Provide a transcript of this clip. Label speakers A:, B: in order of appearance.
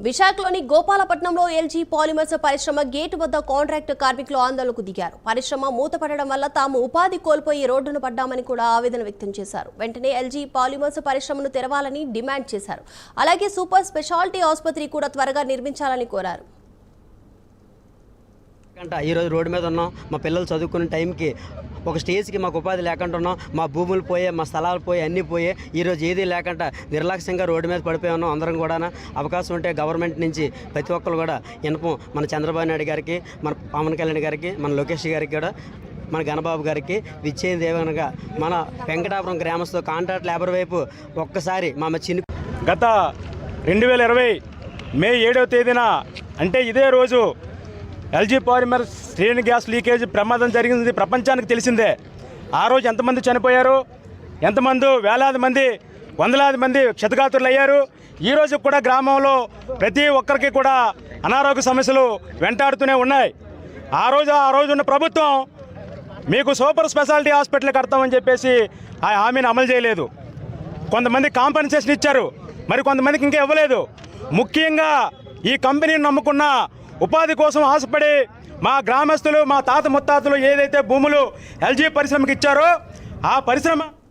A: విశాఖలోని గోపాలపట్నంలో LG polymers పరిశ్రమ gate వద్ద కాంట్రాక్ట్ కార్మికులు ఆందోళనకు దిగారు. పరిశ్రమ మూతపడడం వల్ల తాము ఉపాధి కోల్పోయి రోడ్డును పడ్డామని కూడా ఆవేదన వ్యక్తం చేశారు. వెంటనే ఎల్జీ పాలిమర్స్ పరిశ్రమను తెరవాలని డిమాండ్ చేశారు. అలాగే సూపర్ స్పెషాలిటీ ఆసుపత్రి కూడా త్వరగా నిర్మించాలని కోరారు.
B: ఈరోజు రోడ్డు మీద ఉన్నాం. మా పిల్లలు చదువుకునే టైంకి ఒక స్టేజ్కి మాకు ఉపాధి లేకుండా ఉన్నాం. మా భూములు పోయే, మా స్థలాలు పోయి, అన్నీ పోయే. ఈరోజు ఏది లేకుండా నిర్లక్ష్యంగా రోడ్డు మీద పడిపోయి ఉన్నాం. అందరం కూడా అవకాశం ఉంటే గవర్నమెంట్ నుంచి ప్రతి ఒక్కరు కూడా వినపం మన చంద్రబాబు నాయుడు గారికి, మన పవన్ కళ్యాణ్ గారికి, మన లోకేష్ గారికి కూడా, మన గణబాబు గారికి విచ్చేది ఏమనగా మన వెంకటాపురం గ్రామస్తులు కాంట్రాక్ట్ లేబర్ వైపు ఒక్కసారి మా చిన్న
C: గత 2020 మే 7వ తేదీన అంటే ఇదే రోజు ఎల్జీ పాలిమర్స్ శ్రేణి గ్యాస్ లీకేజ్ ప్రమాదం జరిగింది. ప్రపంచానికి తెలిసిందే. ఆ రోజు ఎంతమంది చనిపోయారు, ఎంతమంది వేలాది మంది, వందలాది మంది క్షతగాత్రులు అయ్యారు. ఈరోజు కూడా గ్రామంలో ప్రతి ఒక్కరికి కూడా అనారోగ్య సమస్యలు వెంటాడుతూనే ఉన్నాయి. ఆ రోజు ఉన్న ప్రభుత్వం మీకు సూపర్ స్పెషాలిటీ హాస్పిటల్ కడతామని చెప్పేసి ఆ హామీని అమలు చేయలేదు. కొంతమంది కాంపెన్సేషన్ ఇచ్చారు, మరి కొంతమందికి ఇంకా ఇవ్వలేదు. ముఖ్యంగా ఈ కంపెనీని నమ్ముకున్న ఉపాధి కోసం ఆశపడి మా గ్రామస్తులు, మా తాత ముత్తాతలు ఏదైతే భూములు ఎల్జీ పరిశ్రమకి ఇచ్చారో ఆ పరిశ్రమ